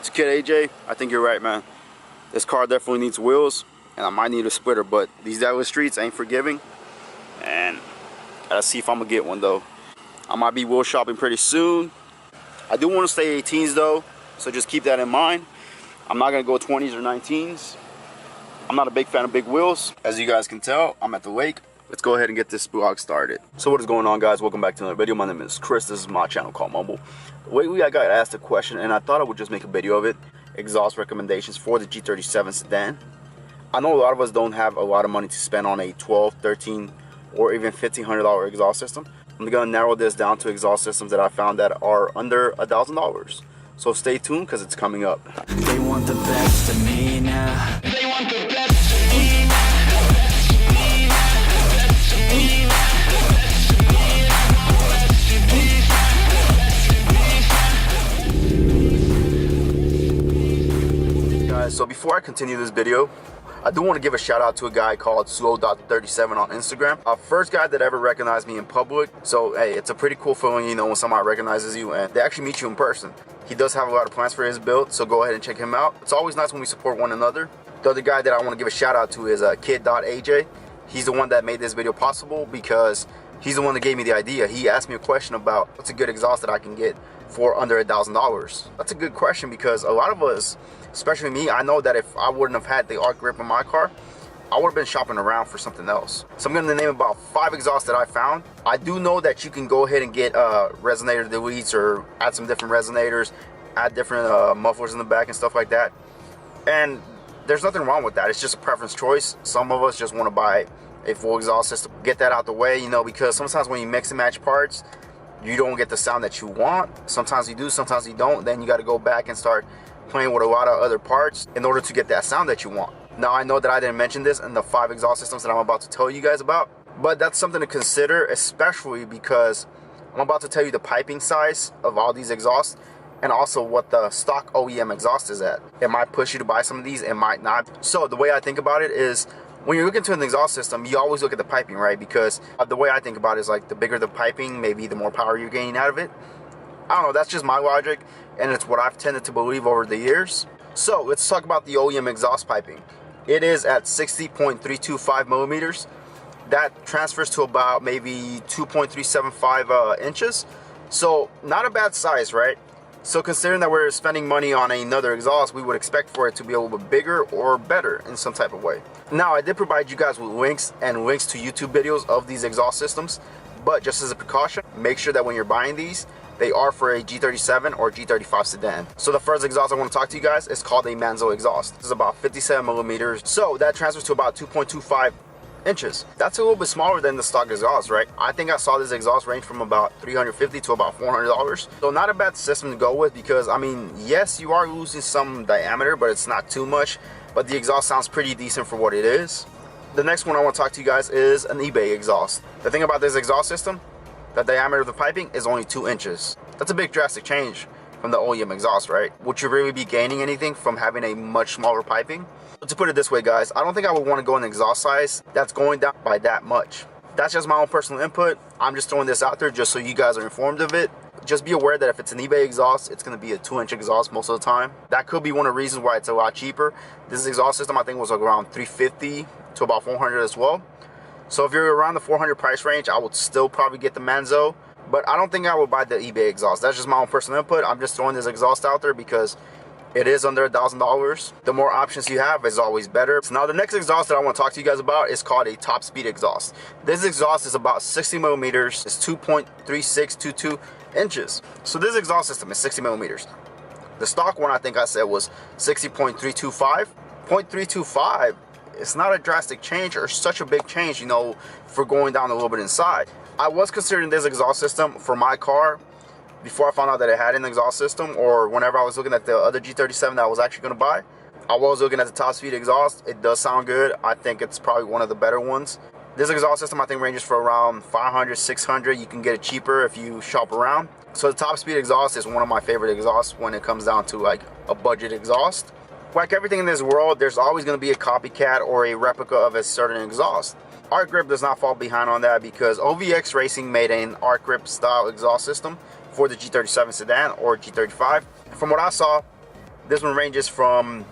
It's Kid AJ. I think you're right, man. This car definitely needs wheels, and I might need a splitter, but these Dallas streets ain't forgiving, and gotta see if I'm gonna get one though. I might be wheel shopping pretty soon. I do want to stay 18s though, so just keep that in mind. I'm not gonna go 20s or 19s. I'm not a big fan of big wheels. As you guys can tell, I'm at the lake. Let's go ahead and get this vlog started. So what is going on, guys? Welcome back to another video. My name is Chris. This is my channel called Mumble. Lately I got asked a question and I thought I would just make a video of it. Exhaust recommendations for the G37 sedan. I know a lot of us don't have a lot of money to spend on a $12, $13, or even $1,500 exhaust system. I'm gonna narrow this down to exhaust systems that I found that are under $1,000. So stay tuned because it's coming up. They want the best of me now. They want the best of me now. Guys, so before I continue this video, I do want to give a shout out to a guy called Slow.37 on Instagram. First guy that ever recognized me in public. So hey, it's a pretty cool feeling, you know, when somebody recognizes you and they actually meet you in person. He does have a lot of plans for his build, so go ahead and check him out. It's always nice when we support one another. The other guy that I want to give a shout out to is Kid.AJ. He's the one that made this video possible because he's the one that gave me the idea. He asked me a question about what's a good exhaust that I can get for under $1,000. That's a good question because a lot of us, especially me, I know that if I wouldn't have had the Ark grip in my car, I would have been shopping around for something else. So I'm going to name about 5 exhausts that I found. I do know that you can go ahead and get resonator deletes or add some different resonators, add different mufflers in the back and stuff like that. And there's nothing wrong with that. It's just a preference choice. Some of us just want to buy a full exhaust system, get that out the way, you know, because sometimes when you mix and match parts, you don't get the sound that you want. Sometimes you do, sometimes you don't. Then you got to go back and start playing with a lot of other parts in order to get that sound that you want. Now, I know that I didn't mention this in the 5 exhaust systems that I'm about to tell you guys about, but that's something to consider, especially because I'm about to tell you the piping size of all these exhausts and also what the stock OEM exhaust is at. It might push you to buy some of these, it might not. So the way I think about it is, when you're looking to an exhaust system, you always look at the piping, right? Because the way I think about it is like the bigger the piping, maybe the more power you're getting out of it. I don't know, that's just my logic, and it's what I've tended to believe over the years. So let's talk about the OEM exhaust piping. It is at 60.325 millimeters. That transfers to about maybe 2.375 inches. So not a bad size, right? So considering that we're spending money on another exhaust, we would expect for it to be a little bit bigger or better in some type of way. Now, I did provide you guys with links to YouTube videos of these exhaust systems, but just as a precaution, make sure that when you're buying these, they are for a G37 or G35 sedan. So the first exhaust I want to talk to you guys is called a Manzo Exhaust. This is about 57 millimeters. So that transfers to about 2.25 inches. That's a little bit smaller than the stock exhaust, right? I think I saw this exhaust range from about $350 to about $400. So not a bad system to go with because, I mean, yes, you are losing some diameter, but it's not too much. But the exhaust sounds pretty decent for what it is. The next one I want to talk to you guys is an eBay exhaust. The thing about this exhaust system, the diameter of the piping is only 2 inches. That's a big drastic change from the OEM exhaust, right? Would you really be gaining anything from having a much smaller piping? To put it this way, guys, I don't think I would want to go an exhaust size that's going down by that much. That's just my own personal input. I'm just throwing this out there just so you guys are informed of it. Just be aware that if it's an eBay exhaust, it's going to be a 2-inch exhaust most of the time. That could be one of the reasons why it's a lot cheaper. This exhaust system, I think, was around $350 to about $400 as well. So if you're around the $400 price range, I would still probably get the Manzo. But I don't think I would buy the eBay exhaust. That's just my own personal input. I'm just throwing this exhaust out there because it is under $1,000. The more options you have is always better. So now the next exhaust that I want to talk to you guys about is called a TopSpeed exhaust. This exhaust is about 60 millimeters. It's 2.3622 inches. So this exhaust system is 60 millimeters. The stock one I think I said was 60.325. 0.325. It's not a drastic change or such a big change, you know, for going down a little bit inside. I was considering this exhaust system for my car before I found out that it had an exhaust system, or whenever I was looking at the other G37 that I was actually going to buy. I was looking at the TopSpeed exhaust. It does sound good. I think it's probably one of the better ones. This exhaust system I think ranges for around $500, $600. You can get it cheaper if you shop around. So the TopSpeed exhaust is one of my favorite exhausts when it comes down to like a budget exhaust. Like everything in this world, there's always going to be a copycat or a replica of a certain exhaust. Ark Grip does not fall behind on that because OVX Racing made an Ark Grip style exhaust system for the G37 sedan or G35. From what I saw, This one ranges from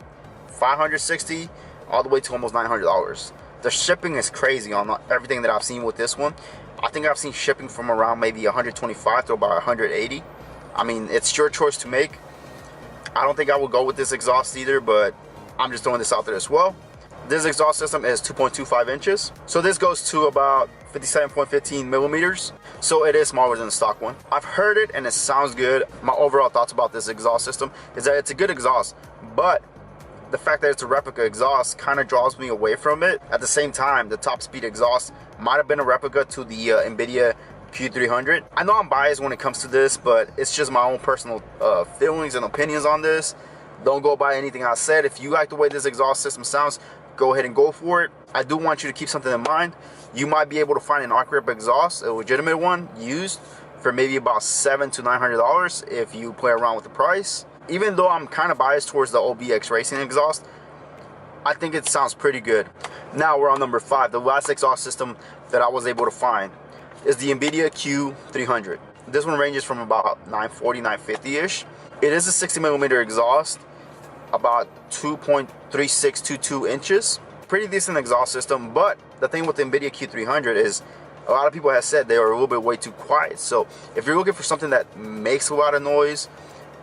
$560 all the way to almost $900. The shipping is crazy on everything that I've seen with this one. I think I've seen shipping from around maybe 125 to about 180. I mean, it's your choice to make. I don't think I would go with this exhaust either, but I'm just throwing this out there as well. This exhaust system is 2.25 inches. So this goes to about 57.15 millimeters. So it is smaller than the stock one. I've heard it and it sounds good. My overall thoughts about this exhaust system is that it's a good exhaust, but the fact that it's a replica exhaust kind of draws me away from it. At the same time, the TopSpeed exhaust might have been a replica to the Invidia Q300. I know I'm biased when it comes to this, but it's just my own personal feelings and opinions on this. Don't go by anything I said. If you like the way this exhaust system sounds, go ahead and go for it. I do want you to keep something in mind. You might be able to find an Ark Rip exhaust, a legitimate one, used for maybe about $700 to $900 if you play around with the price. Even though I'm kind of biased towards the Obx Racing exhaust, I think it sounds pretty good. Now we're on number 5. The last exhaust system that I was able to find is the Invidia Q300. This one ranges from about $940, $950-ish. It is a 60 millimeter exhaust, about 2.3622 inches. Pretty decent exhaust system, but the thing with the Invidia Q300 is a lot of people have said they are a little bit way too quiet. So if you're looking for something that makes a lot of noise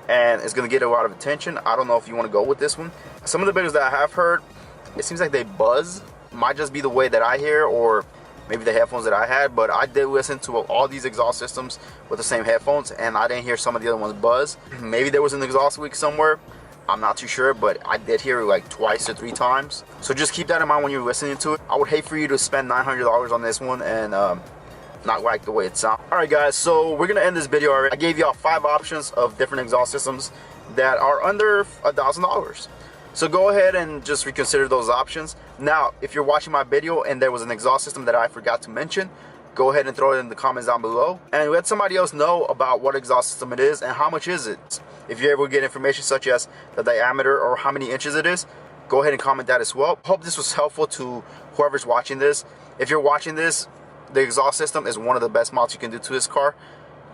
and it's going to get a lot of attention, I don't know if you want to go with this one. Some of the videos that I have heard, it seems like they buzz. Might just be the way that I hear, or maybe the headphones that I had, but I did listen to all these exhaust systems with the same headphones and I didn't hear some of the other ones buzz. Maybe there was an exhaust leak somewhere, I'm not too sure, but I did hear it like twice or 3 times. So just keep that in mind when you're listening to it. I would hate for you to spend $900 on this one and not like the way it sounds. Alright guys, so we're gonna end this video already. I gave y'all 5 options of different exhaust systems that are under $1,000. So go ahead and just reconsider those options. Now, if you're watching my video and there was an exhaust system that I forgot to mention, go ahead and throw it in the comments down below and let somebody else know about what exhaust system it is and how much is it. If you're able to get information such as the diameter or how many inches it is, go ahead and comment that as well. Hope this was helpful to whoever's watching this. If you're watching this, the exhaust system is one of the best mods you can do to this car.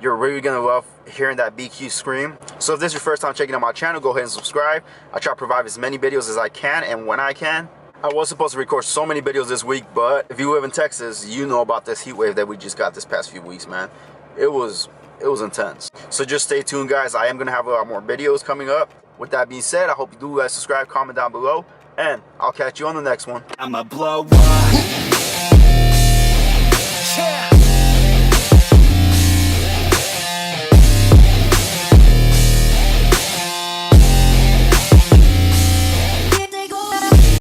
You're really gonna love hearing that BQ scream. So if this is your first time checking out my channel, go ahead and subscribe. I try to provide as many videos as I can and when I can. I was supposed to record so many videos this week, but if you live in Texas, you know about this heat wave that we just got this past few weeks, man. It was intense. So just stay tuned, guys. I am gonna have a lot more videos coming up. With that being said, I hope you do guys subscribe, comment down below, and I'll catch you on the next one. I'ma blow up. Yeah.